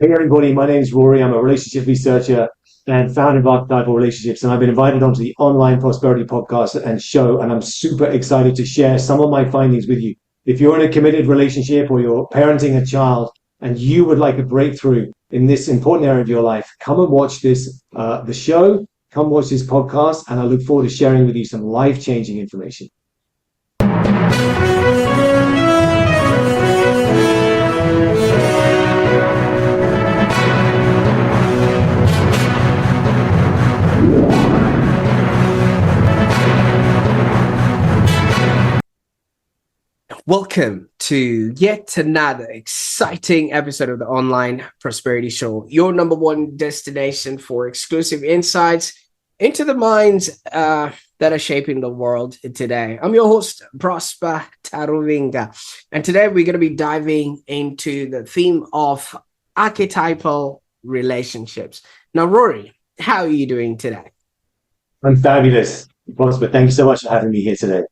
Hey everybody, my name is Rory. I'm a relationship researcher and founder of Archetypal Relationships, and I've been invited onto the Online Prosperity podcast and show, and I'm super excited to share some of my findings with you. If you're in a committed relationship or you're parenting a child and you would like a breakthrough in this important area of your life, come and watch the show, come watch this podcast, and I look forward to sharing with you some life-changing information. Welcome to yet another exciting episode of the Online Prosperity Show, your number one destination for exclusive insights into the minds that are shaping the world today. I'm your host, Prosper Taruvinga, and today we're going to be diving into the theme of archetypal relationships. Now, Rory, how are you doing today? I'm fabulous, Prosper. Thank you so much for having me here today.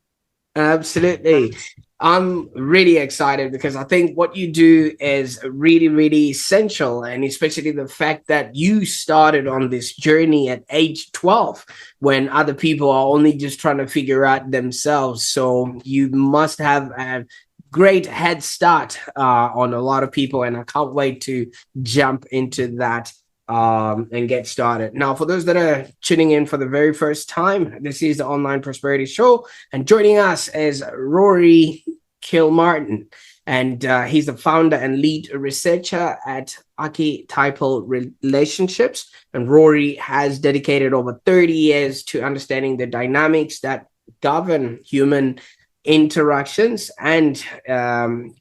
Absolutely. I'm really excited because I think what you do is really, really essential, and especially the fact that you started on this journey at age 12 when other people are only just trying to figure out themselves. So you must have a great head start on a lot of people, and I can't wait to jump into that and get started. Now, for those that are tuning in for the very first time, this is the Online Prosperity Show, and joining us is Rory Kilmartin, and he's the founder and lead researcher at Archetypal Relationships. And Rory has dedicated over 30 years to understanding the dynamics that govern human interactions, and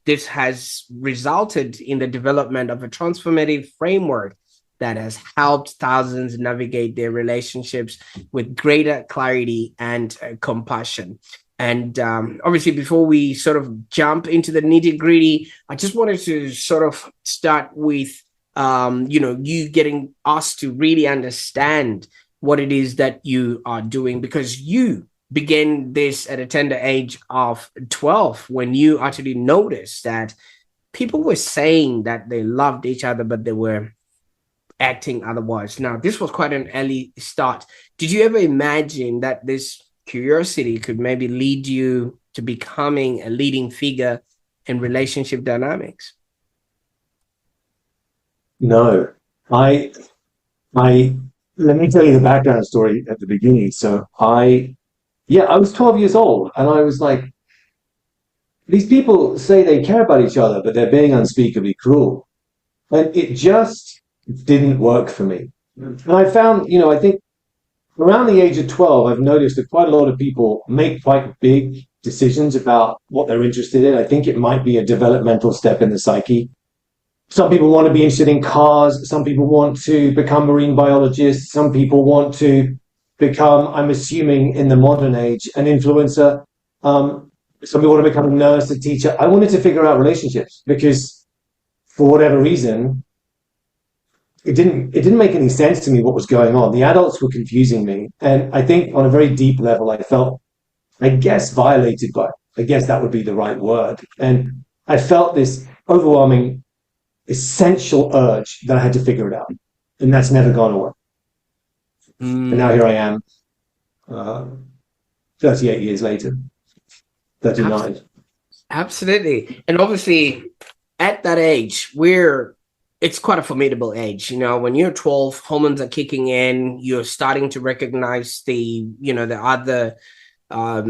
this has resulted in the development of a transformative framework that has helped thousands navigate their relationships with greater clarity and compassion. And obviously, before we sort of jump into the nitty gritty, I just wanted to sort of start with, you getting us to really understand what it is that you are doing, because you began this at a tender age of 12 when you actually noticed that people were saying that they loved each other, but they were acting otherwise. Now, this was quite an early start. Did you ever imagine that this curiosity could maybe lead you to becoming a leading figure in relationship dynamics? No, I let me tell you the background story at the beginning. So I was 12 years old, and I was like, these people say they care about each other, but they're being unspeakably cruel. And it just didn't work for me. And I found, I think around the age of 12, I've noticed that quite a lot of people make quite big decisions about what they're interested in. I think it might be a developmental step in the psyche. Some people want to be interested in cars. Some people want to become marine biologists. Some people want to become, I'm assuming in the modern age, an influencer. Some people want to become a nurse, a teacher. I wanted to figure out relationships because for whatever reason, it didn't make any sense to me what was going on. The adults were confusing me. And I think on a very deep level, I felt, violated by, I guess that would be the right word. And I felt this overwhelming, essential urge that I had to figure it out. And that's never gone away. And now here I am, 38 years later, 39. Absolutely. And obviously, at that age, it's quite a formidable age. When you're 12, hormones are kicking in, you're starting to recognize the other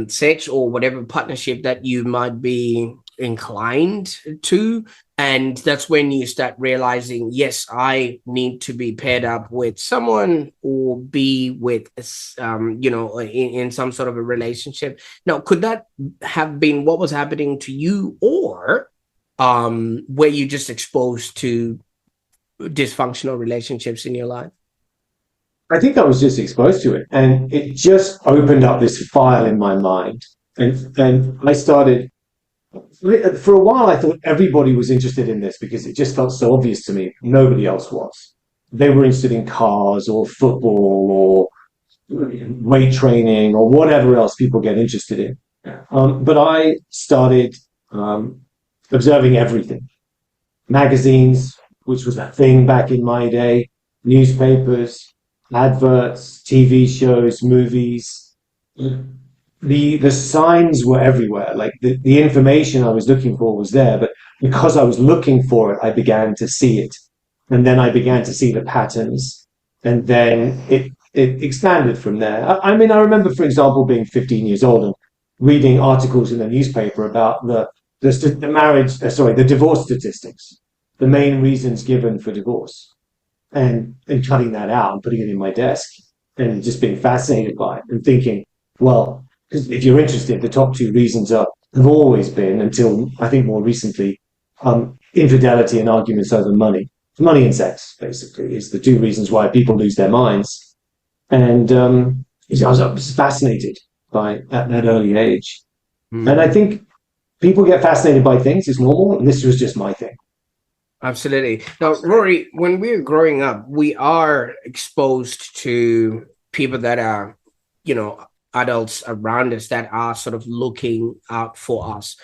sex or whatever partnership that you might be inclined to. And that's when you start realizing, yes, I need to be paired up with someone or be with, in some sort of a relationship. Now, could that have been what was happening to you, or were you just exposed to dysfunctional relationships in your life? I think I was just exposed to it, and it just opened up this file in my mind. And I started, for a while, I thought everybody was interested in this because it just felt so obvious to me. Nobody else was. They were interested in cars or football or weight training or whatever else people get interested in. But I started observing everything. Magazines, which was a thing back in my day, newspapers, adverts, TV shows, movies. The signs were everywhere. Like the information I was looking for was there, but because I was looking for it, I began to see it. And then I began to see the patterns. And then it expanded from there. I mean, I remember, for example, being 15 years old and reading articles in the newspaper about the divorce statistics, the main reasons given for divorce, and cutting that out and putting it in my desk and just being fascinated by it and thinking, well, because if you're interested, the top two reasons have always been, until I think more recently, infidelity and arguments over money. Money and sex, basically, is the two reasons why people lose their minds. And I was fascinated by at that early age. Mm. And I think people get fascinated by things. It's normal. And this was just my thing. Absolutely. Now, Rory, when we're growing up, we are exposed to people that are, adults around us that are sort of looking out for us.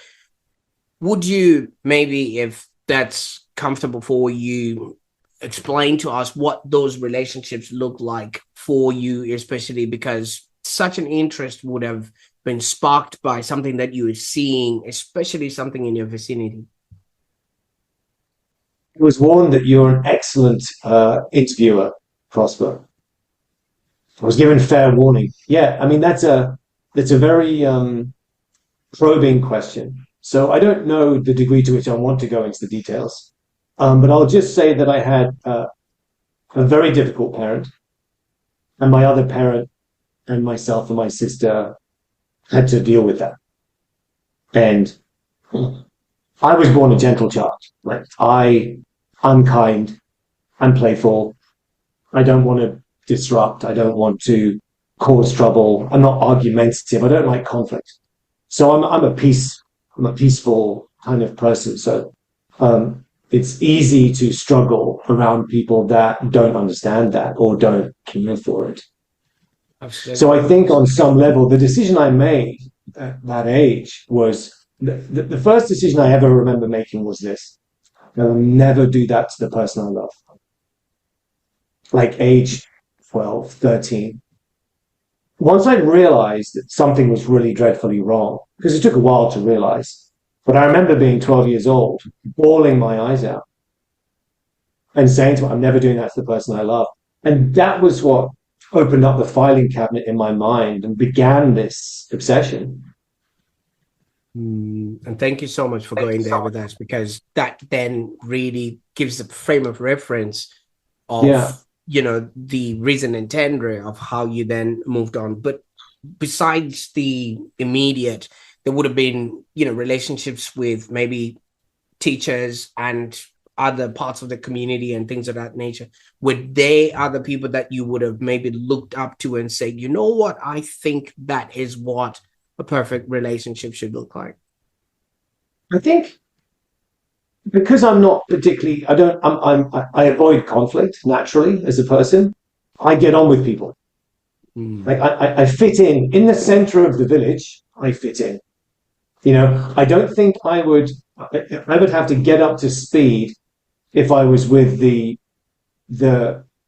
Would you maybe, if that's comfortable for you, explain to us what those relationships look like for you, especially because such an interest would have been sparked by something that you were seeing, especially something in your vicinity? I was warned that you're an excellent interviewer, Prosper. I was given fair warning. Yeah, I mean, that's a very probing question. So I don't know the degree to which I want to go into the details. But I'll just say that I had a very difficult parent, and my other parent and myself and my sister had to deal with that. And I was born a gentle child. Like I'm kind, I'm playful. I don't want to disrupt. I don't want to cause trouble. I'm not argumentative. I don't like conflict. So I'm a peaceful kind of person. So it's easy to struggle around people that don't understand that or don't care for it. Absolutely. So I think on some level, the decision I made at that age was the first decision I ever remember making was this. I will never do that to the person I love. Like age 12, 13. Once I realized that something was really dreadfully wrong, because it took a while to realize, but I remember being 12 years old, bawling my eyes out and saying to her, I'm never doing that to the person I love. And that was what opened up the filing cabinet in my mind and began this obsession. And thank you so much for going there with us, because that then really gives a frame of reference of, the reason and tender of how you then moved on. But besides the immediate, there would have been, relationships with maybe teachers and other parts of the community and things of that nature. Were they other people that you would have maybe looked up to and said, you know what, I think that is what a perfect relationship should look like? I think because I'm not particularly, I avoid conflict naturally as a person. I get on with people. Like I fit in the center of the village. I fit in. I don't think I would have to get up to speed if I was with the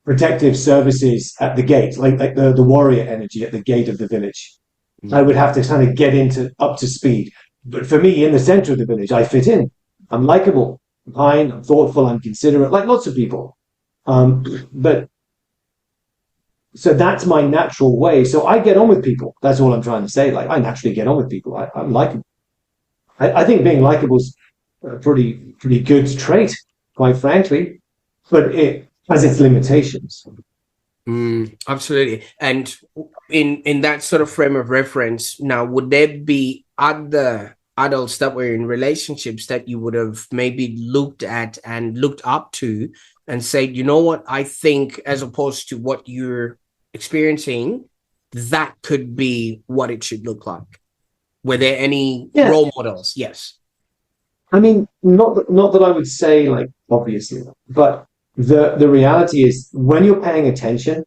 protective services at the gate, like the warrior energy at the gate of the village. I would have to kind of up to speed. But for me, in the center of the village, I fit in. I'm likable, I'm kind, I'm thoughtful, I'm considerate, like lots of people. But so that's my natural way. So I get on with people. That's all I'm trying to say. Like I naturally get on with people. I'm likable. I think being likable is a pretty good trait, quite frankly, but it has its limitations. Absolutely. And in that sort of frame of reference, now, would there be other adults that were in relationships that you would have maybe looked at and looked up to and said, you know what, I think as opposed to what you're experiencing, that could be what it should look like? Were there any role models? Yes. I mean, not that I would say, like, obviously, but the reality is when you're paying attention,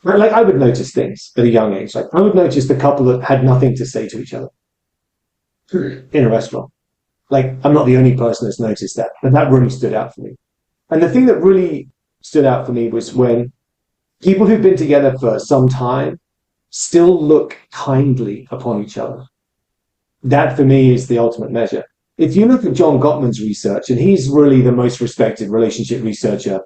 like I would notice things at a young age. Like I would notice the couple that had nothing to say to each other in a restaurant. Like I'm not the only person that's noticed that, but that really stood out for me. And the thing that really stood out for me was when people who've been together for some time still look kindly upon each other. That for me is the ultimate measure. If you look at John Gottman's research, and he's really the most respected relationship researcher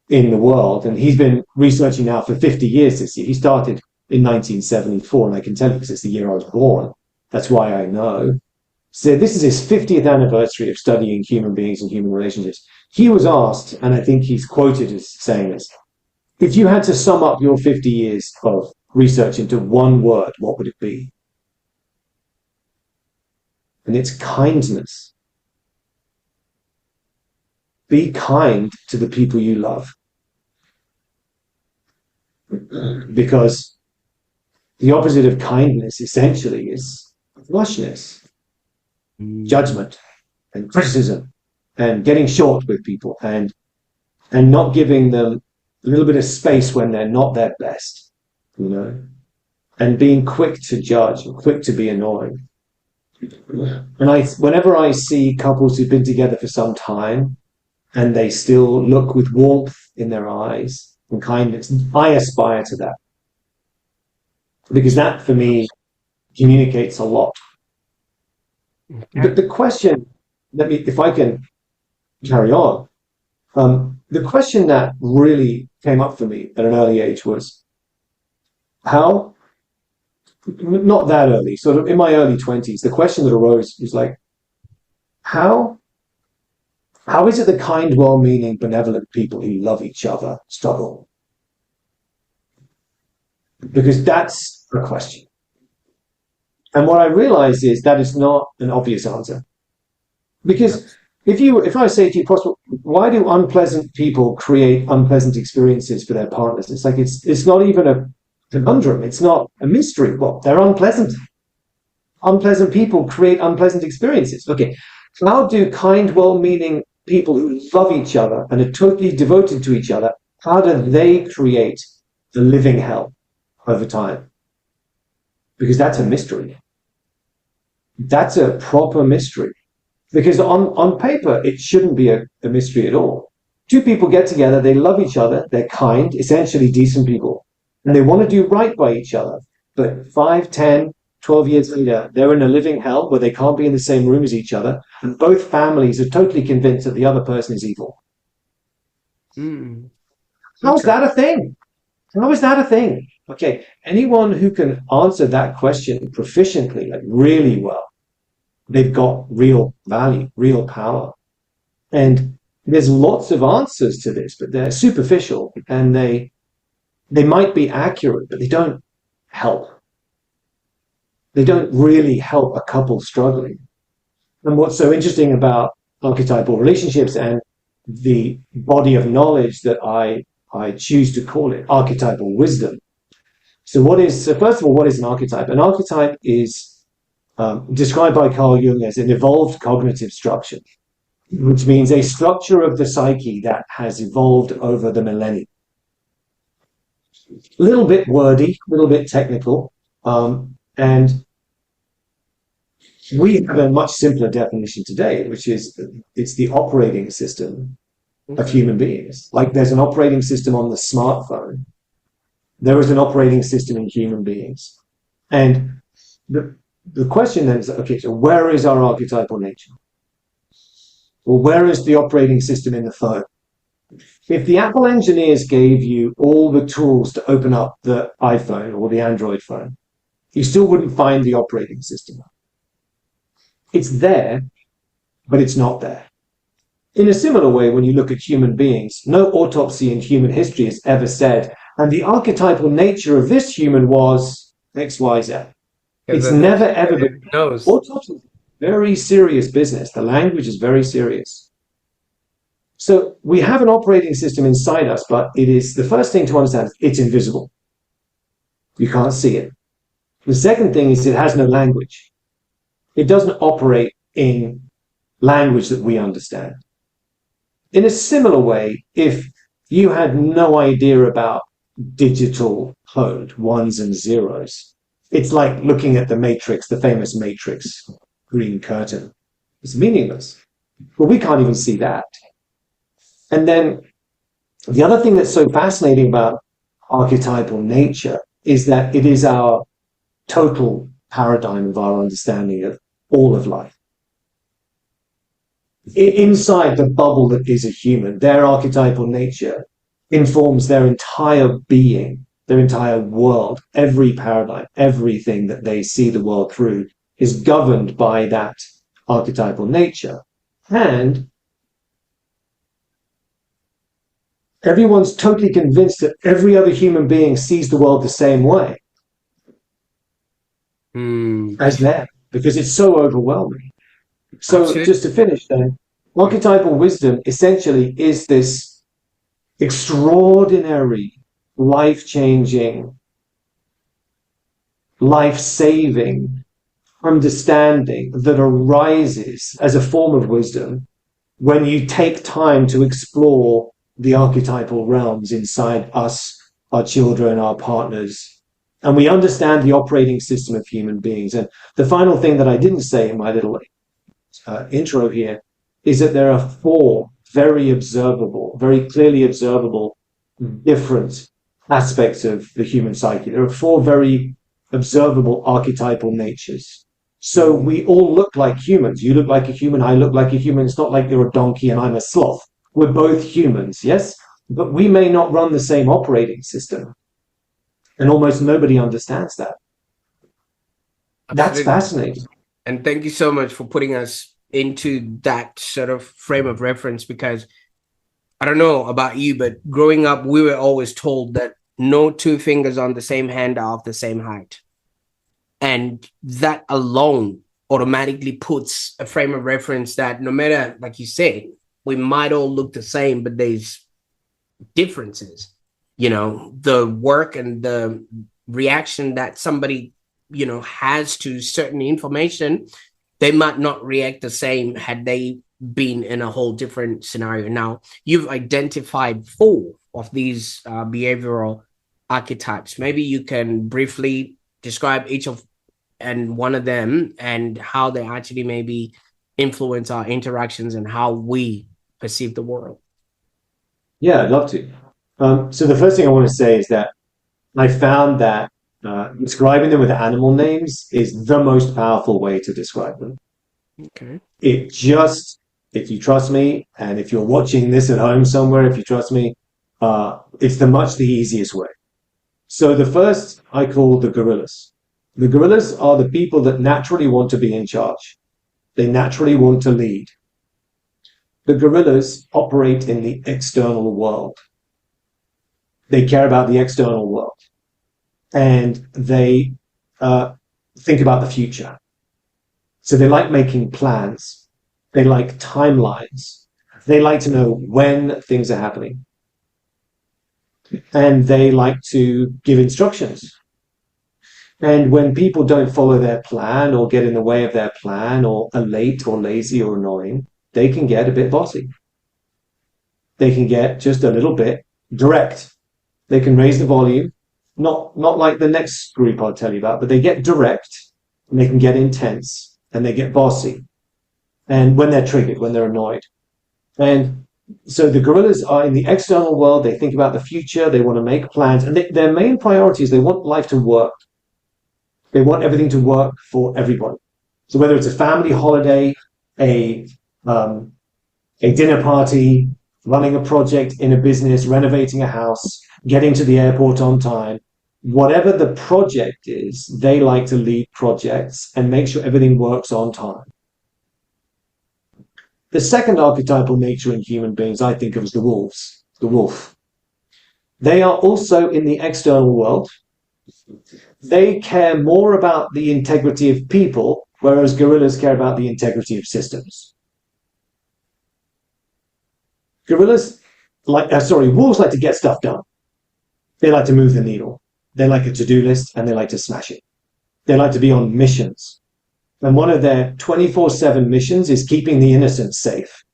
in the world, and he's been researching now for 50 years this year. He started in 1974, and I can tell you because it's the year I was born. That's why I know. So this is his 50th anniversary of studying human beings and human relationships. He was asked, and I think he's quoted as saying this, if you had to sum up your 50 years of research into one word, what would it be? And it's kindness. Be kind to the people you love. Because the opposite of kindness essentially is harshness, judgment, and criticism, and getting short with people, and not giving them a little bit of space when they're not their best, you know, and being quick to judge and quick to be annoying. And whenever I see couples who've been together for some time and they still look with warmth in their eyes and kindness, I aspire to that. Because that, for me, communicates a lot. Okay. But the question, if I can carry on, the question that really came up for me at an early age was how, not that early, sort of in my early 20s, the question that arose was like, how is it the kind, well-meaning, benevolent people who love each other struggle? Because that's a question. And what I realized is that is not an obvious answer. Because if I say to you, Prosper, why do unpleasant people create unpleasant experiences for their partners? It's like it's not even a conundrum. It's not a mystery. Well, they're unpleasant. Unpleasant people create unpleasant experiences. Okay, how do kind, well-meaning people who love each other and are totally devoted to each other, how do they create the living hell over time? Because that's a mystery. That's a proper mystery. Because on paper, it shouldn't be a mystery at all. Two people get together, they love each other, they're kind, essentially decent people, and they want to do right by each other. But 5, 10, 12 years later, they're in a living hell where they can't be in the same room as each other, and both families are totally convinced that the other person is evil. How's that a thing? How is that a thing? Okay, anyone who can answer that question proficiently, like really well, they've got real value, real power. And there's lots of answers to this, but they're superficial and they might be accurate, but they don't help. They don't really help a couple struggling. And what's so interesting about archetypal relationships and the body of knowledge that I choose to call it archetypal wisdom. So first of all, what is an archetype? An archetype is described by Carl Jung as an evolved cognitive structure, which means a structure of the psyche that has evolved over the millennia. A little bit wordy, a little bit technical, and we have a much simpler definition today, which is it's the operating system of human beings. Like there's an operating system on the smartphone. There is an operating system in human beings. And the question then is, okay, so where is our archetypal nature? Well, where is the operating system in the phone? If the Apple engineers gave you all the tools to open up the iPhone or the Android phone, you still wouldn't find the operating system. It's there, but it's not there. In a similar way, when you look at human beings, no autopsy in human history has ever said, and the archetypal nature of this human was X, Y, Z. It's never, ever been. Autopsy is very serious business. The language is very serious. So we have an operating system inside us, but it is the first thing to understand, it's invisible. You can't see it. The second thing is it has no language. It doesn't operate in language that we understand. In a similar way, if you had no idea about digital code, ones and zeros, it's like looking at the matrix, the famous matrix, green curtain. It's meaningless. Well, we can't even see that. And then the other thing that's so fascinating about archetypal nature is that it is our total paradigm of our understanding of all of life. Inside the bubble that is a human, their archetypal nature informs their entire being, their entire world. Every paradigm, everything that they see the world through is governed by that archetypal nature. And everyone's totally convinced that every other human being sees the world the same way as them, because it's so overwhelming. So Absolutely. just to finish then, archetypal wisdom essentially is this extraordinary, life-changing, life-saving understanding that arises as a form of wisdom when you take time to explore the archetypal realms inside us, our children, our partners, and we understand the operating system of human beings. And the final thing that I didn't say in my little intro here is that there are four very observable, very clearly observable different aspects of the human psyche. There are four very observable archetypal natures. So we all look like humans. You look like a human, I look like a human. It's not like you're a donkey and I'm a sloth. We're both humans, yes? But we may not run the same operating system. And almost nobody understands that. That's Absolutely. fascinating. And thank you so much for putting us into that sort of frame of reference, because I don't know about you, but growing up, we were always told that no two fingers on the same hand are of the same height. And that alone automatically puts a frame of reference that no matter, like you said, we might all look the same, but there's differences. The work and the reaction that somebody, has to certain information, they might not react the same had they been in a whole different scenario. Now, you've identified four of these behavioral archetypes. Maybe you can briefly describe each of and one of them and how they actually maybe influence our interactions and how we perceive the world. Yeah, I'd love to. So the first thing I want to say is that I found that describing them with animal names is the most powerful way to describe them. Okay. If you trust me, and if you're watching this at home somewhere, if you trust me, it's the easiest way. So the first I call the gorillas. The gorillas are the people that naturally want to be in charge. They naturally want to lead. The gorillas operate in the external world. They care about the external world. And they think about the future. So they like making plans. They like timelines. They like to know when things are happening. And they like to give instructions. And when people don't follow their plan or get in the way of their plan or are late or lazy or annoying, they can get a bit bossy. They can get just a little bit direct. They can raise the volume, not like the next group I'll tell you about, but they get direct and they can get intense and they get bossy. And when they're triggered, when they're annoyed. And so the gorillas are in the external world. They think about the future. They want to make plans. And their main priority is they want life to work. They want everything to work for everybody. So whether it's a family holiday, a dinner party, running a project in a business, renovating a house, getting to the airport on time, whatever the project is, they like to lead projects and make sure everything works on time. The second archetypal nature in human beings I think of as the wolves, the wolf. They are also in the external world. They care more about the integrity of people, whereas gorillas care about the integrity of systems. Wolves like to get stuff done. They like to move the needle. They like a to-do list and they like to smash it. They like to be on missions. And one of their 24/7 missions is keeping the innocent safe.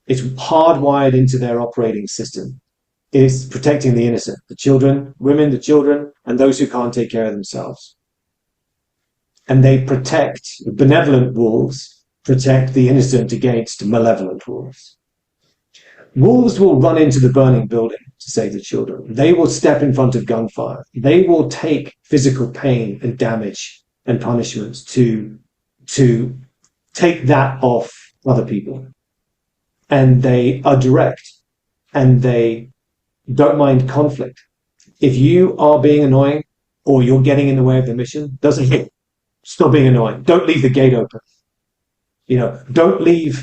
It's hardwired into their operating system. It is protecting the innocent, the children, women, the children, and those who can't take care of themselves. And they protect, benevolent wolves protect the innocent against malevolent wolves. Wolves will run into the burning building to save the children. They will step in front of gunfire. They will take physical pain and damage and punishments to take that off other people. And they are direct, and they don't mind conflict. If you are being annoying or you're getting in the way of the mission, doesn't hit. Stop being annoying. Don't leave the gate open. Don't leave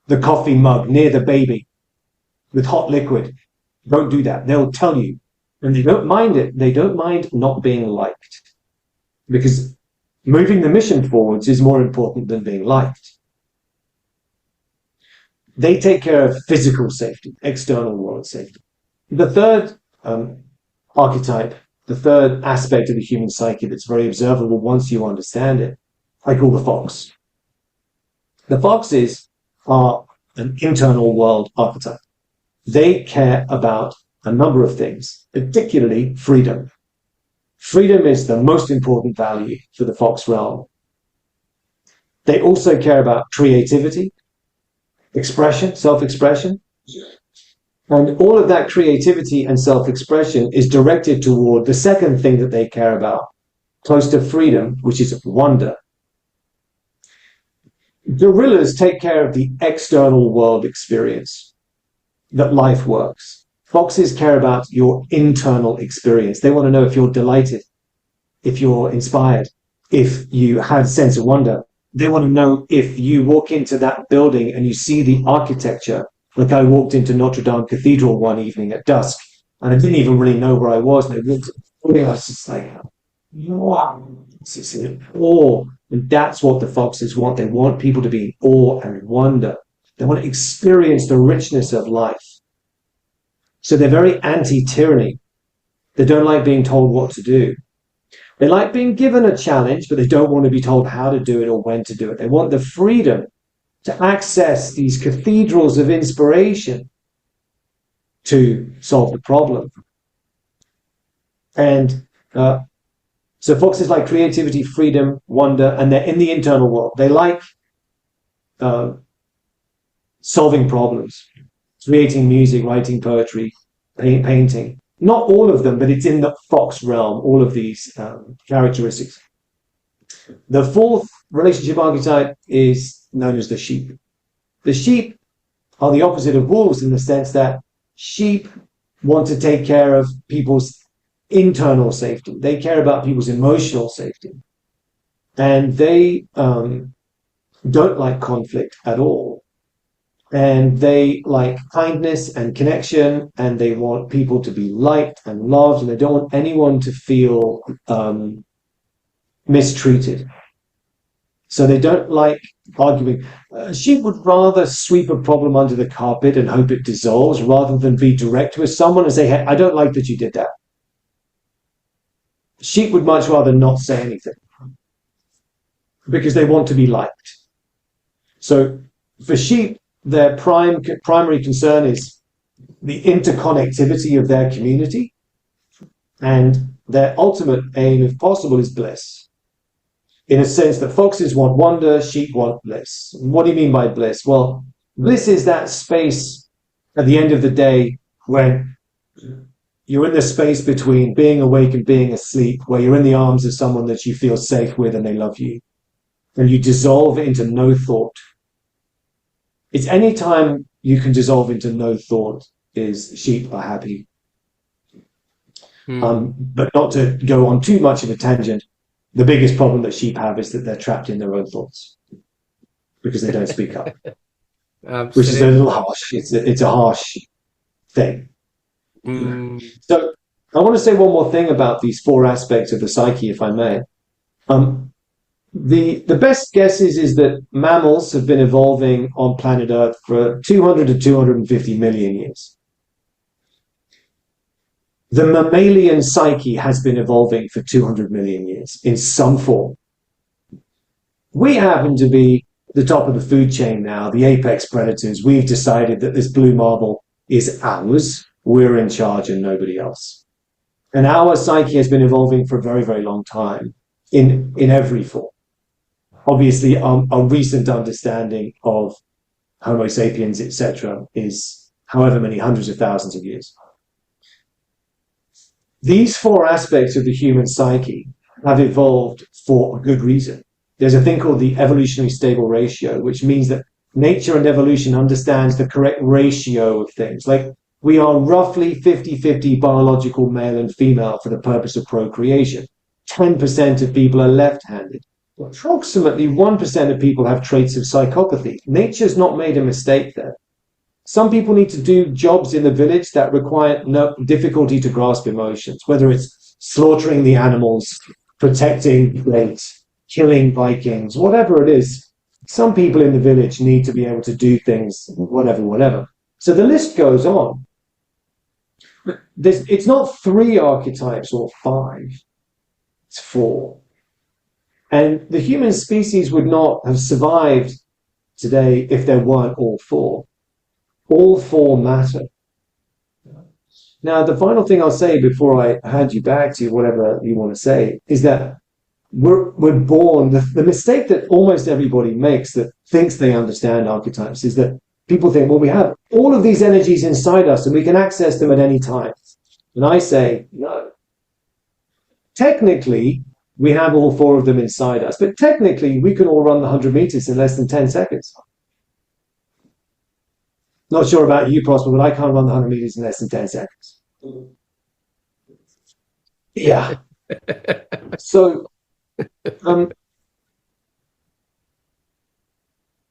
the coffee mug near the baby with hot liquid. Don't do that. They'll tell you. And they don't mind it. They don't mind not being liked. Because moving the mission forwards is more important than being liked. They take care of physical safety, external world safety. The third archetype, the third aspect of the human psyche that's very observable once you understand it, I call the fox. The foxes are an internal world archetype. They care about a number of things, particularly freedom. Freedom is the most important value for the fox realm. They also care about creativity, expression, self-expression. And all of that creativity and self-expression is directed toward the second thing that they care about, close to freedom, which is wonder. Gorillas take care of the external world experience, that life works. Foxes care about your internal experience. They want to know if you're delighted, if you're inspired, if you have a sense of wonder. They want to know if you walk into that building and you see the architecture. Like I walked into Notre Dame Cathedral one evening at dusk, and I didn't even really know where I was. And I was just like, wow, this is in awe. And that's what the foxes want. They want people to be in awe and wonder. They want to experience the richness of life. So they're very anti-tyranny. They don't like being told what to do. They like being given a challenge, but they don't want to be told how to do it or when to do it. They want the freedom to access these cathedrals of inspiration to solve the problem. And so foxes like creativity, freedom, wonder, and they're in the internal world. They like solving problems, creating music, writing poetry, painting. Not all of them, but it's in the fox realm, all of these characteristics. The fourth relationship archetype is known as the sheep. The sheep are the opposite of wolves in the sense that sheep want to take care of people's internal safety. They care about people's emotional safety. And they don't like conflict at all. And they like kindness and connection, and they want people to be liked and loved, and they don't want anyone to feel mistreated. So they don't like arguing. Sheep would rather sweep a problem under the carpet and hope it dissolves rather than be direct with someone and say, hey, I don't like that you did that. Sheep would much rather not say anything because they want to be liked. So for sheep, their primary concern is the interconnectivity of their community, and their ultimate aim, if possible, is bliss. In a sense that foxes want wonder, sheep want bliss. What do you mean by bliss? Well, bliss is that space at the end of the day when you're in the space between being awake and being asleep, where you're in the arms of someone that you feel safe with and they love you, and you dissolve into no thought. It's any time you can dissolve into no thought is sheep are happy. But not to go on too much of a tangent, the biggest problem that sheep have is that they're trapped in their own thoughts because they don't speak up, which is a little harsh. It's a harsh thing. So I want to say one more thing about these four aspects of the psyche, if I may. The best guess is that mammals have been evolving on planet Earth for 200 to 250 million years. The mammalian psyche has been evolving for 200 million years in some form. We happen to be the top of the food chain now, the apex predators. We've decided that this blue marble is ours. We're in charge and nobody else. And our psyche has been evolving for a very, very long time in every form. Obviously, a recent understanding of Homo sapiens, etc., is however many hundreds of thousands of years. These four aspects of the human psyche have evolved for a good reason. There's a thing called the evolutionary stable ratio, which means that nature and evolution understands the correct ratio of things. Like, we are roughly 50-50 biological male and female for the purpose of procreation. 10% of people are left-handed. Approximately 1% of people have traits of psychopathy. Nature's not made a mistake there. Some people need to do jobs in the village that require no difficulty to grasp emotions, whether it's slaughtering the animals, protecting lakes, killing Vikings, whatever it is. Some people in the village need to be able to do things, whatever. So the list goes on. It's not 3 archetypes or 5, it's 4. And the human species would not have survived today if there weren't all 4. All 4 matter. Now, the final thing I'll say before I hand you back to whatever you want to say is that we're born, the mistake that almost everybody makes that thinks they understand archetypes is that people think, well, we have all of these energies inside us and we can access them at any time. And I say, no. Technically, we have all 4 of them inside us, but technically we can all run the 100 meters in less than 10 seconds. Not sure about you, Prosper, but I can't run the 100 meters in less than 10 seconds. Yeah. So,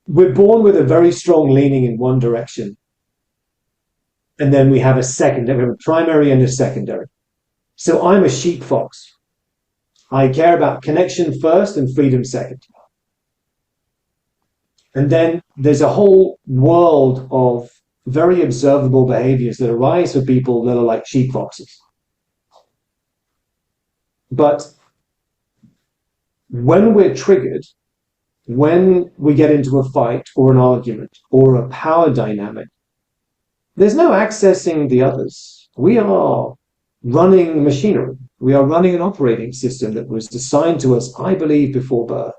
we're born with a very strong leaning in one direction. And then we have a secondary, we have a primary and a secondary. So I'm a sheep fox. I care about connection first and freedom second. And then there's a whole world of very observable behaviors that arise for people that are like sheep foxes. But when we're triggered, when we get into a fight or an argument or a power dynamic, there's no accessing the others. We are running machinery. We are running an operating system that was assigned to us, I believe, before birth.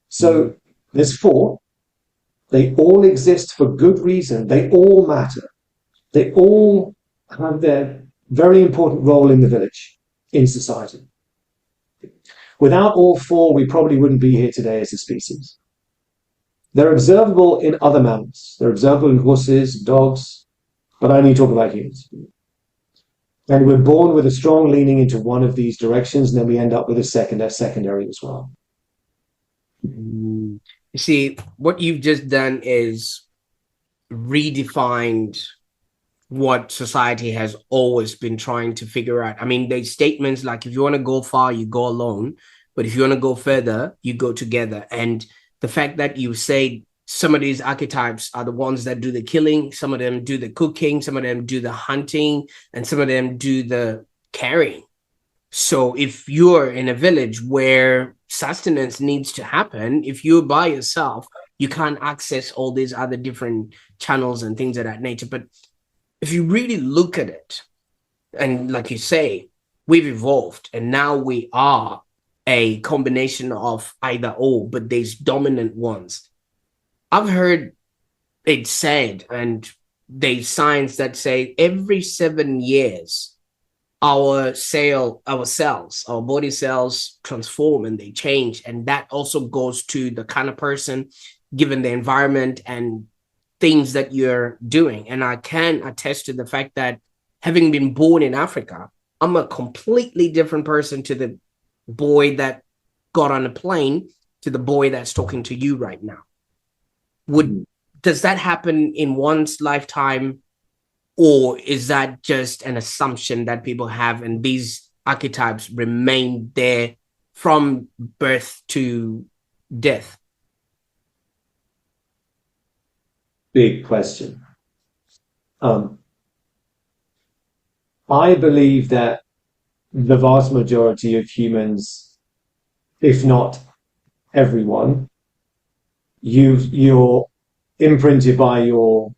So there's 4. They all exist for good reason. They all matter. They all have their very important role in the village, in society. Without all 4, we probably wouldn't be here today as a species. They're observable in other mammals. They're observable in horses, dogs, but I only talk about humans. And we're born with a strong leaning into one of these directions, and then we end up with a secondary as well. You see, what you've just done is redefined what society has always been trying to figure out. I mean, there's statements like, if you want to go far, you go alone. But if you want to go further, you go together. And the fact that you say some of these archetypes are the ones that do the killing, some of them do the cooking, some of them do the hunting, and some of them do the carrying. So if you're in a village where sustenance needs to happen, if you're by yourself, you can't access all these other different channels and things of that nature. But if you really look at it, and like you say, we've evolved and now we are a combination of either or, but there's dominant ones. I've heard it said, and there's science that say every 7 years, our cells, our body cells transform and they change. And that also goes to the kind of person, given the environment and things that you're doing. And I can attest to the fact that having been born in Africa, I'm a completely different person to the boy that got on a plane to the boy that's talking to you right now. Does that happen in one's lifetime, or is that just an assumption that people have and these archetypes remain there from birth to death? Big question. I believe that the vast majority of humans, if not everyone, you're imprinted by your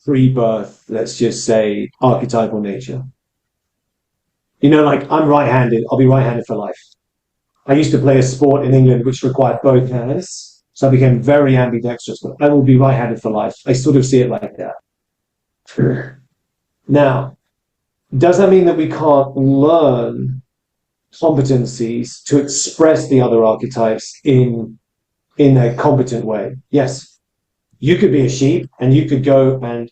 pre-birth, let's just say, archetypal nature. You know, like, I'm right-handed, I'll be right-handed for life. I used to play a sport in England which required both hands, So I became very ambidextrous, but I will be right-handed for life. I sort of see it like that. Now, does that mean that we can't learn competencies to express the other archetypes in a competent way? Yes. You could be a sheep and you could go and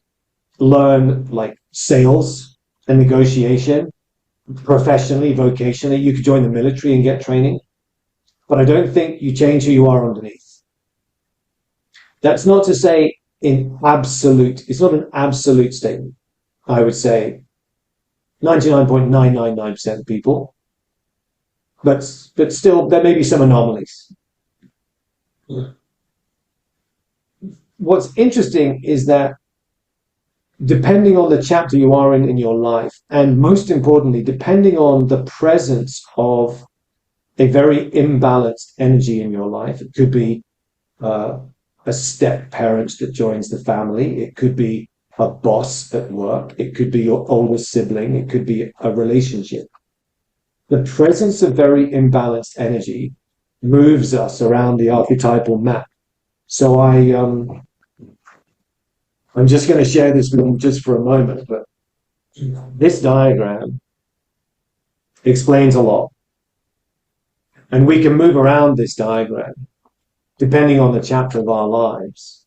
learn like sales and negotiation professionally, vocationally. You could join the military and get training. But I don't think you change who you are underneath. That's not to say it's not an absolute statement. I would say 99.999% of people, but still there may be some anomalies. What's interesting is that depending on the chapter you are in your life, and most importantly, depending on the presence of a very imbalanced energy in your life, it could be a step parent that joins the family, it could be a boss at work, it could be your older sibling, it could be a relationship. The presence of very imbalanced energy moves us around the archetypal map. So I'm just going to share this with you just for a moment, but this diagram explains a lot. And we can move around this diagram depending on the chapter of our lives.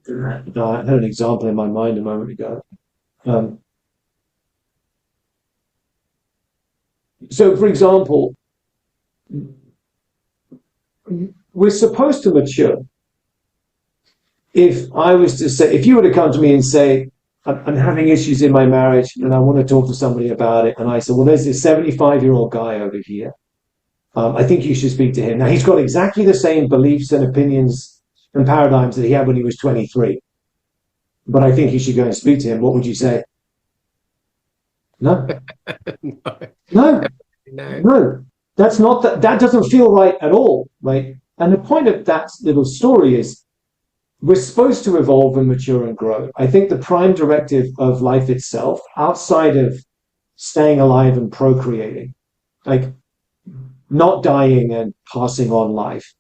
I had an example in my mind a moment ago. So, for example, we're supposed to mature. If I was to say, if you were to come to me and say, I'm having issues in my marriage and I want to talk to somebody about it, and I said, well, there's this 75-year-old guy over here. I think you should speak to him. Now, he's got exactly the same beliefs and opinions and paradigms that he had when he was 23. But I think you should go and speak to him. What would you say? No? No. No. That's not that. That doesn't feel right at all, right? And the point of that little story is we're supposed to evolve and mature and grow. I think the prime directive of life itself, outside of staying alive and procreating, like not dying and passing on life,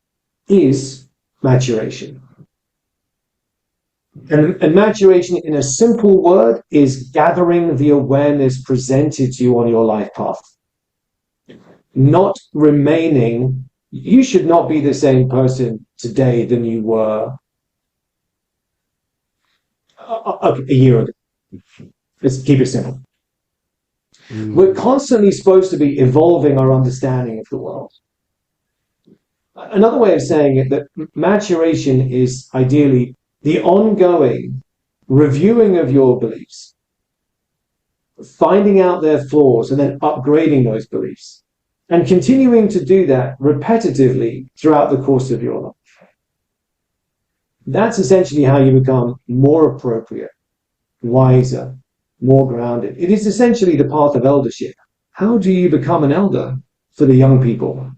is maturation. And maturation, in a simple word, is gathering the awareness presented to you on your life path. Not remaining, you should not be the same person today than you were a year ago. Let's keep it simple. We're constantly supposed to be evolving our understanding of the world. Another way of saying it, that maturation is ideally the ongoing reviewing of your beliefs, finding out their flaws, and then upgrading those beliefs, and continuing to do that repetitively throughout the course of your life. That's essentially how you become more appropriate, wiser, more grounded. It is essentially the path of eldership. How do you become an elder for the young people?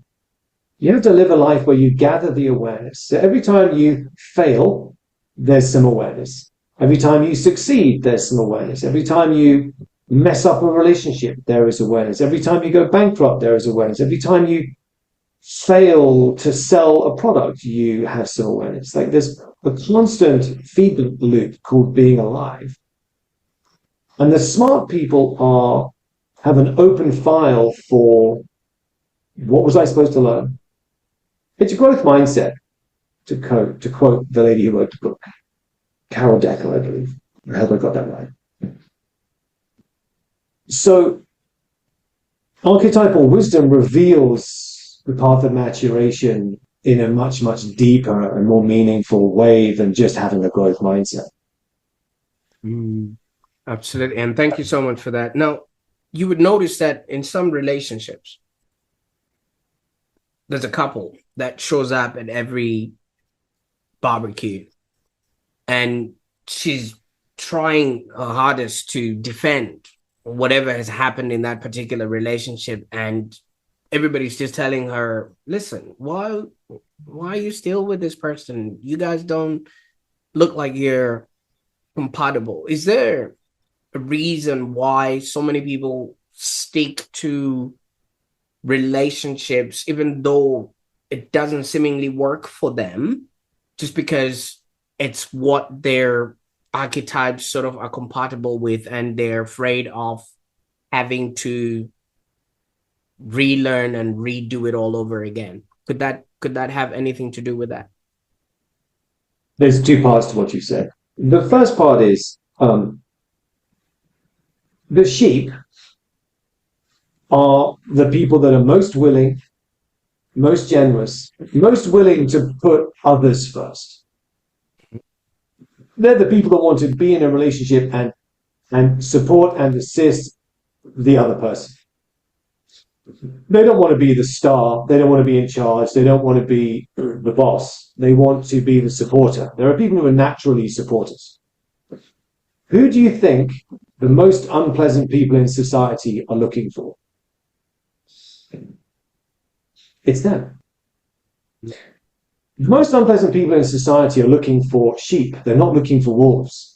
You have to live a life where you gather the awareness. So every time you fail, there's some awareness. Every time you succeed, there's some awareness. Every time you mess up a relationship, there is awareness. Every time you go bankrupt, there is awareness. Every time you fail to sell a product, you have some awareness. Like there's a constant feedback loop called being alive. And the smart people have an open file for what was I supposed to learn? It's a growth mindset, to quote the lady who wrote the book, Carol Decker, I believe. I hope I got that right. So archetypal wisdom reveals the path of maturation in a much, much deeper and more meaningful way than just having a growth mindset. Absolutely. And thank you so much for that. Now, you would notice that in some relationships, there's a couple that shows up at every barbecue and she's trying her hardest to defend whatever has happened in that particular relationship, and everybody's just telling her, listen, why are you still with this person? You guys don't look like you're compatible. Is there a reason why so many people stick to relationships even though it doesn't seemingly work for them just because it's what their archetypes sort of are compatible with, and they're afraid of having to relearn and redo it all over again. Could that have anything to do with that? There's two parts to what you said. The first part is the sheep are the people that are most willing, most generous, most willing to put others first. They're the people that want to be in a relationship and support and assist the other person. They don't want to be the star. They don't want to be in charge. They don't want to be the boss. They want to be the supporter. There are people who are naturally supporters. Who do you think the most unpleasant people in society are looking for? It's them. The most unpleasant people in society are looking for sheep. They're not looking for wolves.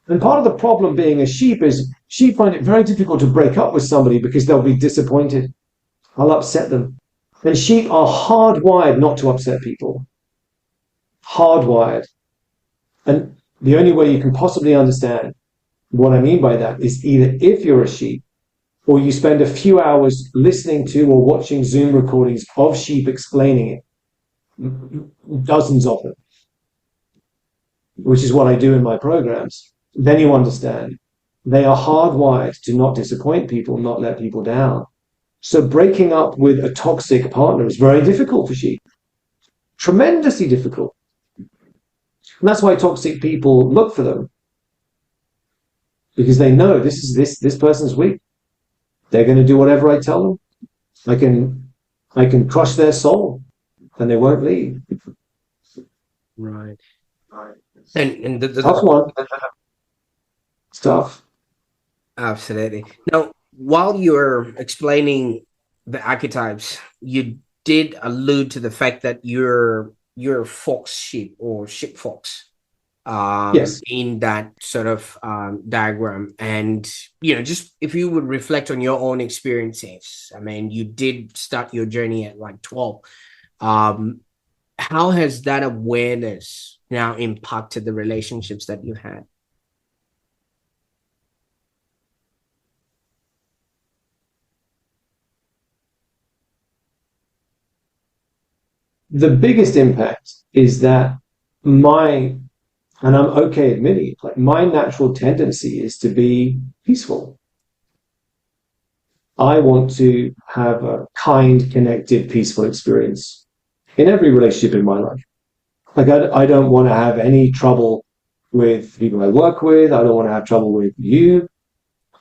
And part of the problem being a sheep is sheep find it very difficult to break up with somebody because they'll be disappointed. I'll upset them. And sheep are hardwired not to upset people. Hardwired. And the only way you can possibly understand what I mean by that is either if you're a sheep or you spend a few hours listening to or watching Zoom recordings of sheep explaining it, dozens of them, which is what I do in my programs, then you understand. They are hardwired to not disappoint people, not let people down. So breaking up with a toxic partner is very difficult for sheep. Tremendously difficult. And that's why toxic people look for them. Because they know this person's weak. They're going to do whatever I tell them. I can crush their soul and they won't leave. Right. And Tough one. It's tough. Absolutely. Now, while you're explaining the archetypes, you did allude to the fact that you're fox sheep or sheep fox Yes. in that sort of diagram. And just if you would reflect on your own experiences. I mean, you did start your journey at like 12. How has that awareness now impacted the relationships that you had? The biggest impact is that and I'm okay admitting it, like my natural tendency is to be peaceful. I want to have a kind, connected, peaceful experience in every relationship in my life. Like I don't want to have any trouble with people I work with. I don't want to have trouble with you.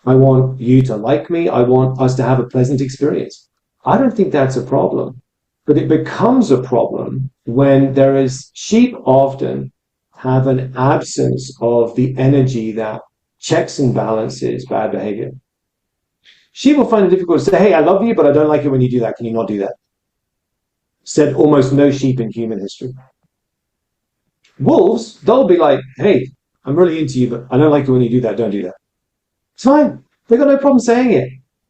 I want you to like me. I want us to have a pleasant experience. I don't think that's a problem. But it becomes a problem when there is sheep often have an absence of the energy that checks and balances bad behavior. Sheep will find it difficult to say, hey, I love you, but I don't like it when you do that. Can you not do that? Said almost no sheep in human history. Wolves, they'll be like, hey, I'm really into you, but I don't like it when you do that. Don't do that. It's fine. They've got no problem saying it.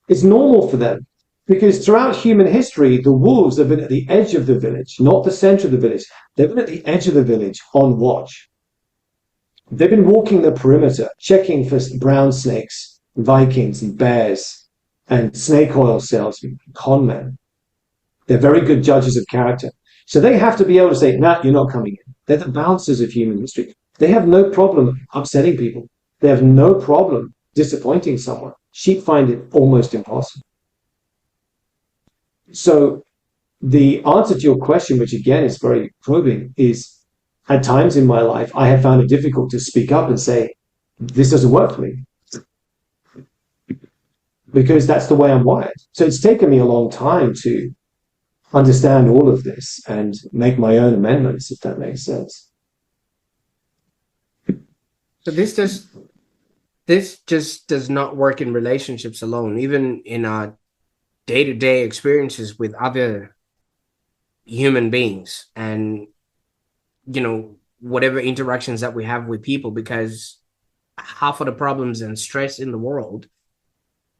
It's normal for them. Because throughout human history, the wolves have been at the edge of the village, not the center of the village. They've been at the edge of the village on watch. They've been walking the perimeter, checking for brown snakes, Vikings and bears, and snake oil salesmen, con men. They're very good judges of character. So they have to be able to say, nah, you're not coming in. They're the bouncers of human history. They have no problem upsetting people. They have no problem disappointing someone. Sheep find it almost impossible. So the answer to your question, which again is very probing, is at times in my life, I have found it difficult to speak up and say, this doesn't work for me. Because that's the way I'm wired. So it's taken me a long time to understand all of this and make my own amendments, if that makes sense. So this just does not work in relationships alone, even in our day-to-day experiences with other human beings and whatever interactions that we have with people, because half of the problems and stress in the world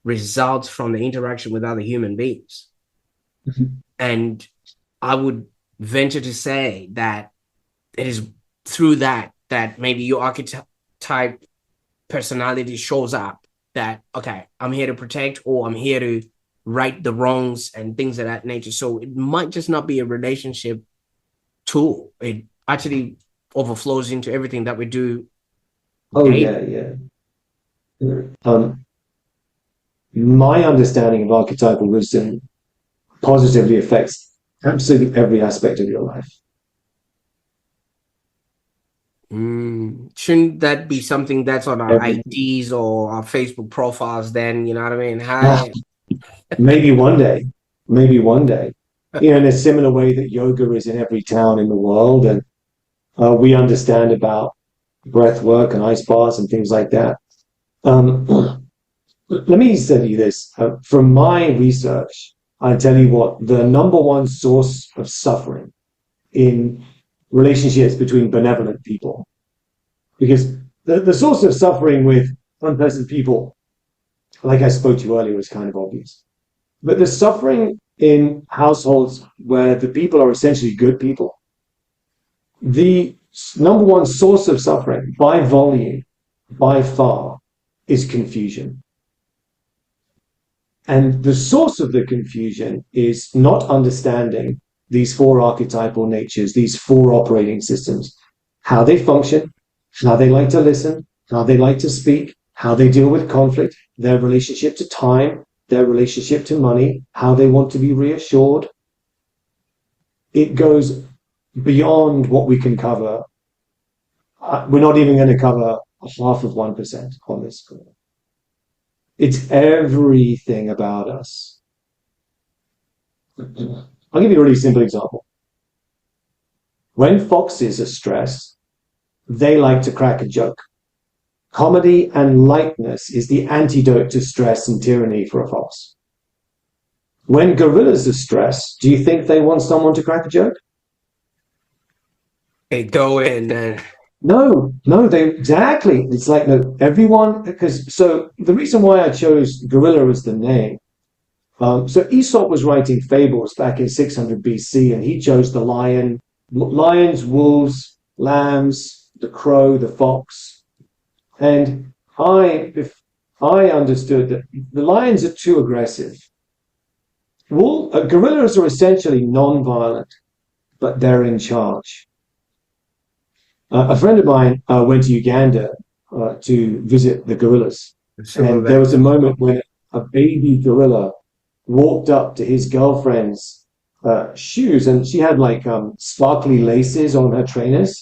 results from the interaction with other human beings. Mm-hmm. And I would venture to say that it is through that maybe your archetype personality shows up, that okay, I'm here to protect, or I'm here to right the wrongs and things of that nature. So it might just not be a relationship tool. It actually overflows into everything that we do Oh daily. yeah, yeah. My understanding of archetypal wisdom positively affects absolutely every aspect of your life. Shouldn't that be something that's on our Everything. IDs or our Facebook profiles then? You know what I mean? Ah, Hi. maybe one day, maybe one day. You know, in a similar way that yoga is in every town in the world, and we understand about breath work and ice baths and things like that. Um, let me tell you this. From my research, I tell you what, the number one source of suffering in relationships between benevolent people, because the source of suffering with unpleasant people, like I spoke to you earlier, was kind of obvious. But the suffering in households where the people are essentially good people, the number one source of suffering by volume, by far, is confusion. And the source of the confusion is not understanding these four archetypal natures, these four operating systems, how they function, how they like to listen, how they like to speak, how they deal with conflict, their relationship to time, their relationship to money, how they want to be reassured. It goes beyond what we can cover. We're not even going to cover half of 1% on this call. It's everything about us. I'll give you a really simple example. When foxes are stressed, they like to crack a joke. Comedy and lightness is the antidote to stress and tyranny for a fox. When gorillas are stressed, do you think they want someone to crack a joke? Hey, go in and No, no, they exactly. It's like no, everyone. Because so the reason why I chose gorilla as the name. So Aesop was writing fables back in 600 BC, and he chose the lions, wolves, lambs, the crow, the fox. And if I understood that the lions are too aggressive. Gorillas are essentially non-violent, but they're in charge. A friend of mine went to Uganda to visit the gorillas, some of and there that. was a moment when a baby gorilla walked up to his girlfriend's shoes, and she had like sparkly laces on her trainers,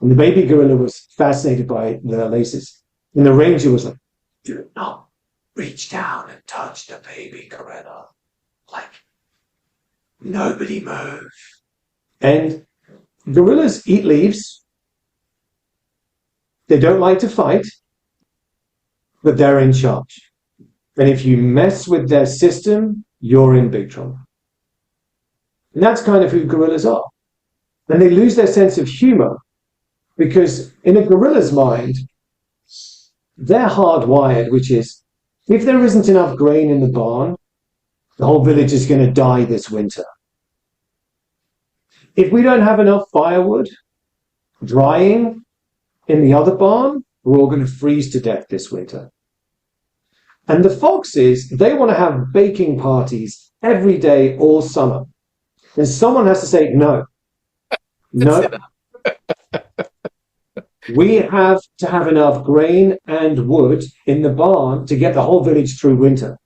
and the baby gorilla was fascinated by the laces, and the ranger was like, "Do not reach down and touch the baby gorilla, like nobody move." And gorillas eat leaves. They don't like to fight, but they're in charge. And if you mess with their system, you're in big trouble. And that's kind of who gorillas are. And they lose their sense of humor because in a gorilla's mind, they're hardwired, which is if there isn't enough grain in the barn, the whole village is going to die this winter. If we don't have enough firewood drying in the other barn, we're all going to freeze to death this winter. And the foxes, they want to have baking parties every day, all summer. And someone has to say, no, no, we have to have enough grain and wood in the barn to get the whole village through winter.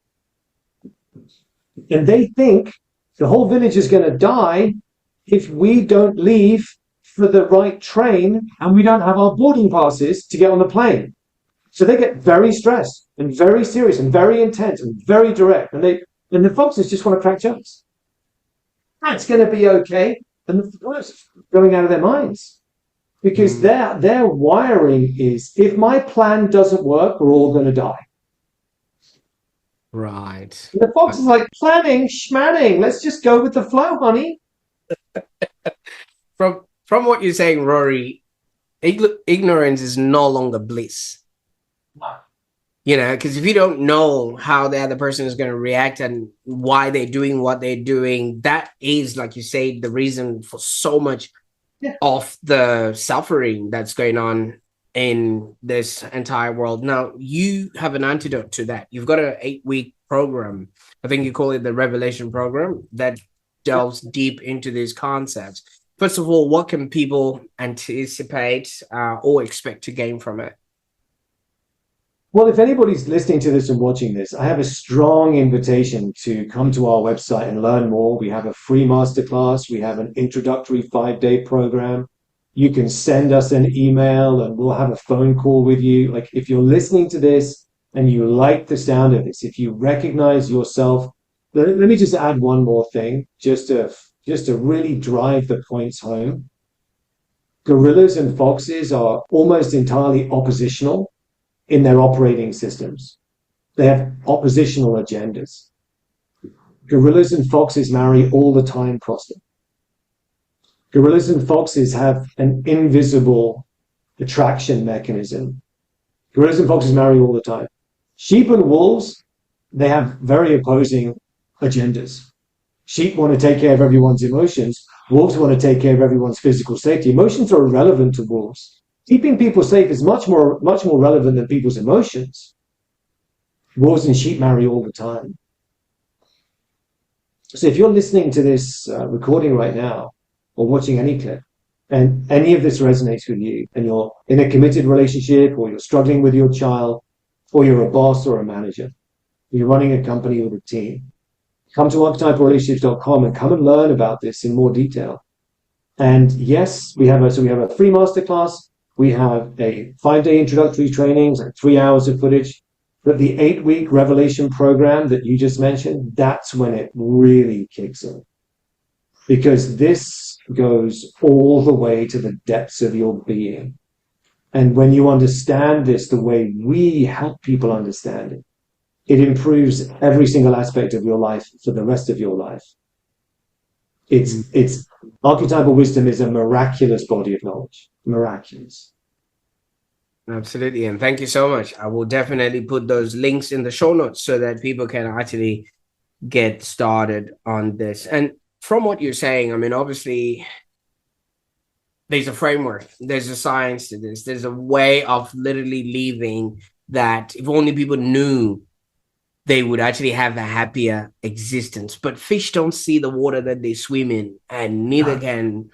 And they think the whole village is going to die if we don't leave for the right train and we don't have our boarding passes to get on the plane. So they get very stressed and very serious and very intense and very direct. And the foxes just want to crack jokes. That's going to be okay. And the foxes going out of their minds. Because their wiring is if my plan doesn't work, we're all going to die. Right. And the fox is like, planning, schmanning, let's just go with the flow, honey. From what you're saying, Rory, ignorance is no longer bliss. Because if you don't know how the other person is going to react and why they're doing what they're doing, that is, like you say, the reason for so much of the suffering that's going on in this entire world. Now, you have an antidote to that. You've got an 8-week program. I think you call it the Revelation program that delves deep into these concepts. First of all, what can people anticipate or expect to gain from it? Well, if anybody's listening to this and watching this, I have a strong invitation to come to our website and learn more. We have a free masterclass. We have an introductory 5-day program. You can send us an email and we'll have a phone call with you. Like, if you're listening to this and you like the sound of this, if you recognize yourself, let me just add one more thing, just to really drive the points home. Gorillas and foxes are almost entirely oppositional in their operating systems. They have oppositional agendas. Gorillas and foxes marry all the time, Prosper. Gorillas and foxes have an invisible attraction mechanism. Gorillas and foxes marry all the time. Sheep and wolves, they have very opposing agendas. Sheep want to take care of everyone's emotions. Wolves want to take care of everyone's physical safety. Emotions are irrelevant to wolves. Keeping people safe is much more relevant than people's emotions. Wolves and sheep marry all the time. So if you're listening to this recording right now or watching any clip and any of this resonates with you and you're in a committed relationship or you're struggling with your child or you're a boss or a manager, you're running a company with a team, come to archetypalrelationships.com and come and learn about this in more detail. And yes, we have a free masterclass. We have a 5-day introductory training, like 3 hours of footage. But the 8-week revelation program that you just mentioned, that's when it really kicks in. Because this goes all the way to the depths of your being. And when you understand this the way we help people understand it, it improves every single aspect of your life for the rest of your life. It's archetypal wisdom is a miraculous body of knowledge. Miraculous. Absolutely. And thank you so much. I will definitely put those links in the show notes so that people can actually get started on this. And from what you're saying, I mean, obviously, there's a framework, there's a science to this, there's a way of literally living that if only people knew, they would actually have a happier existence. But fish don't see the water that they swim in, and neither can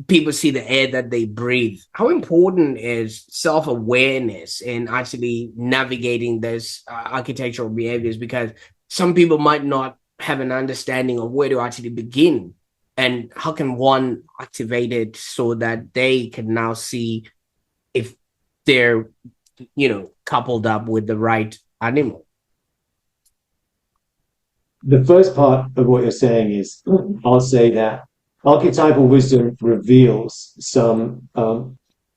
people see the air that they breathe. How important is self-awareness in actually navigating this architectural behaviors? Because some people might not have an understanding of where to actually begin. And how can one activate it so that they can now see if they're, coupled up with the right animal? The first part of what you're saying is, I'll say that archetypal wisdom reveals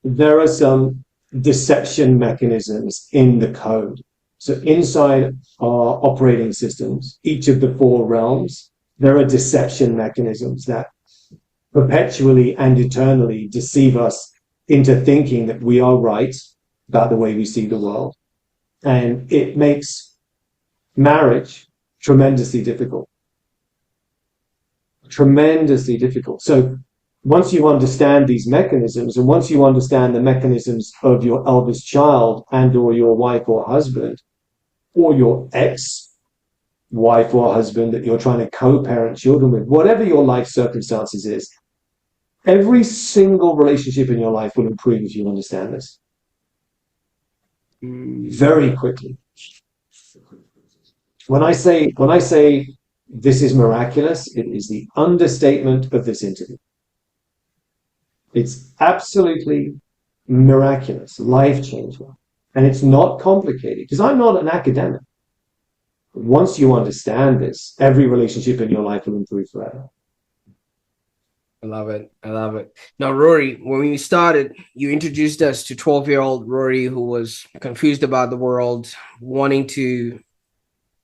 there are some deception mechanisms in the code. So inside our operating systems, each of the 4 realms, there are deception mechanisms that perpetually and eternally deceive us into thinking that we are right about the way we see the world. And it makes marriage tremendously difficult. Tremendously difficult. So once you understand these mechanisms, and once you understand the mechanisms of your eldest child and or your wife or husband, or your ex-wife or husband that you're trying to co-parent children with, whatever your life circumstances is, every single relationship in your life will improve if you understand this. Very quickly. When I say this is miraculous, it is the understatement of this interview. It's absolutely miraculous, life-changing. And it's not complicated, because I'm not an academic. Once you understand this, every relationship in your life will improve forever. I love it. I love it. Now, Rory, when we started, you introduced us to 12-year-old Rory, who was confused about the world, wanting to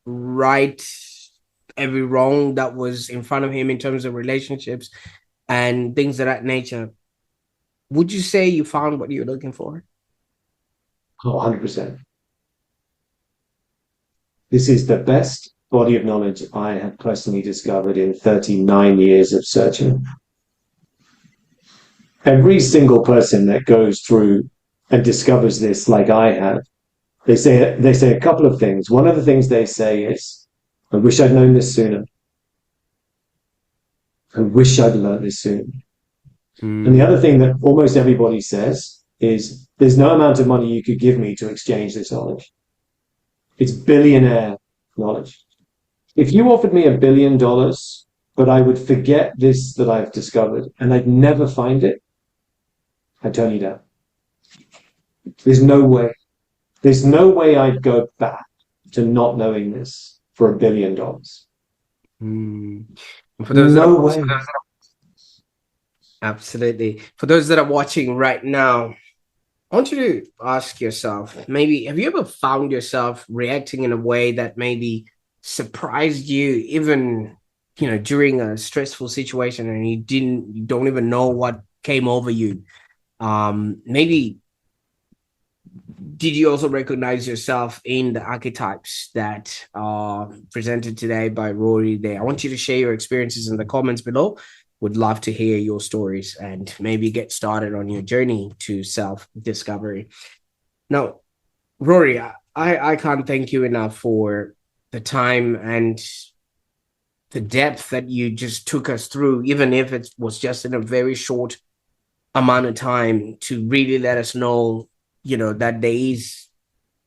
right every wrong that was in front of him in terms of relationships and things of that nature. Would you say you found what you were looking for? Oh, 100%. This is the best body of knowledge I have personally discovered in 39 years of searching. Every single person that goes through and discovers this like I have, they say a couple of things. One of the things they say is, I wish I'd known this sooner. I wish I'd learned this sooner. And the other thing that almost everybody says is, there's no amount of money you could give me to exchange this knowledge. It's billionaire knowledge. If you offered me $1 billion, but I would forget this that I've discovered and I'd never find it, I'd turn you down. There's no way. There's no way I'd go back to not knowing this for $1 billion. For those No way. Absolutely. For those that are watching right now, I want you to ask yourself, maybe, have you ever found yourself reacting in a way that maybe surprised you, even, during a stressful situation, and you don't even know what came over you? Maybe did you also recognize yourself in the archetypes that are presented today by Rory there? I want you to share your experiences in the comments below. Would love to hear your stories and maybe get started on your journey to self-discovery. Now, Rory, I can't thank you enough for the time and the depth that you just took us through, even if it was just in a very short amount of time, to really let us know, that there is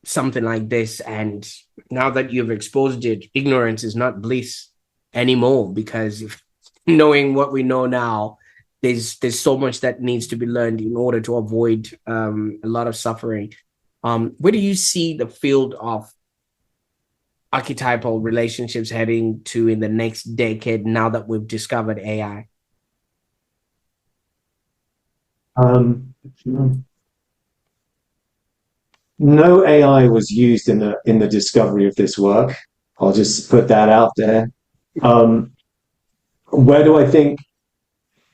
something like this. And now that you've exposed it, ignorance is not bliss anymore, because knowing what we know now, there's so much that needs to be learned in order to avoid a lot of suffering. Where do you see the field of archetypal relationships heading to in the next decade, now that we've discovered AI? No AI was used in the discovery of this work. I'll just put that out there. Where do I think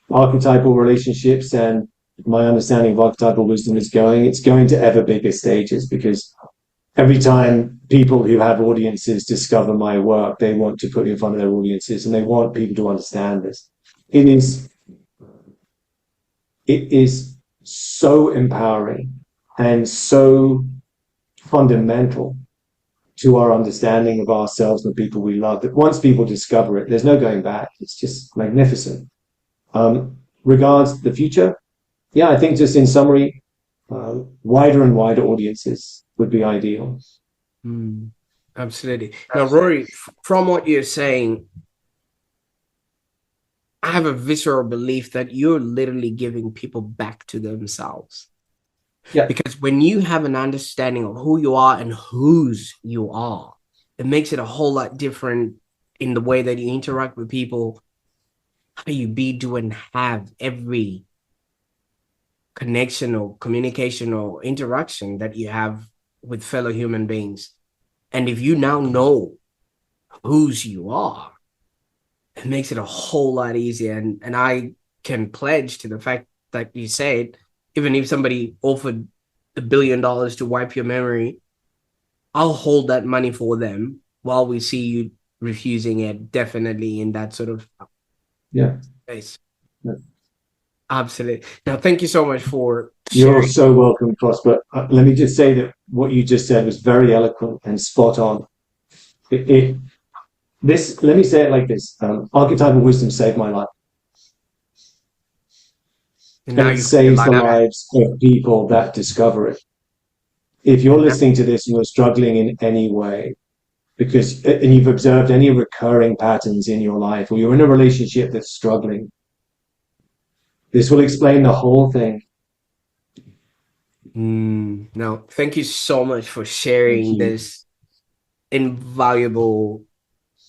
archetypal relationships and my understanding of archetypal wisdom is going? It's going to ever bigger stages, because every time people who have audiences discover my work, they want to put it in front of their audiences and they want people to understand this. It is so empowering and so fundamental to our understanding of ourselves and the people we love, that once people discover it, there's no going back. It's just magnificent. Regards the future, yeah, I think just in summary, wider and wider audiences would be ideal. Absolutely. Now, Rory, from what you're saying, I have a visceral belief that you're literally giving people back to themselves. Yeah. Because when you have an understanding of who you are and whose you are, it makes it a whole lot different in the way that you interact with people, how you be, do, and have every connection or communication or interaction that you have with fellow human beings. And if you now know whose you are, it makes it a whole lot easier. And I can pledge to the fact that you said, even if somebody offered $1 billion to wipe your memory, I'll hold that money for them while we see you refusing it, definitely in that sort of space. Yeah. Absolutely. Now, thank you so much for sharing. You're so welcome, Prosper. Let me just say that what you just said was very eloquent and spot on. Let me say it like this. Archetypal wisdom saved my life. And it saves the lives of people that discover it. If you're listening to this and you're struggling in any way, and you've observed any recurring patterns in your life, or you're in a relationship that's struggling, this will explain the whole thing. No, thank you so much for sharing this invaluable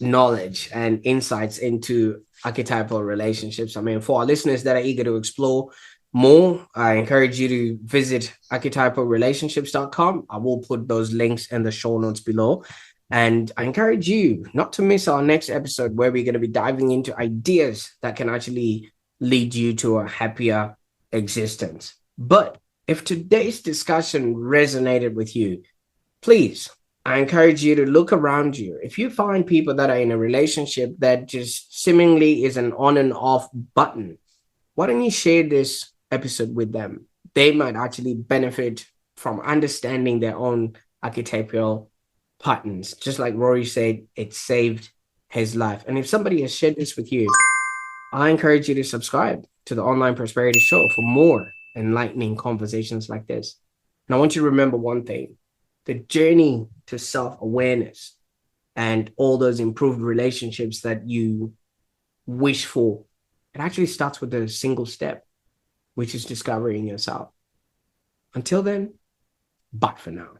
knowledge and insights into archetypal relationships. I mean, for our listeners that are eager to explore more, I encourage you to visit archetypalrelationships.com. I will put those links in the show notes below. And I encourage you not to miss our next episode, where we're going to be diving into ideas that can actually lead you to a happier existence. But if today's discussion resonated with you, please I encourage you to look around you. If you find people that are in a relationship that just seemingly is an on and off button, why don't you share this episode with them? They might actually benefit from understanding their own archetypal patterns. Just like Rory said, it saved his life. And if somebody has shared this with you, I encourage you to subscribe to the Online Prosperity Show for more enlightening conversations like this. And I want you to remember one thing: the journey to self-awareness and all those improved relationships that you wish for, it actually starts with a single step, which is discovering yourself. Until then, bye for now.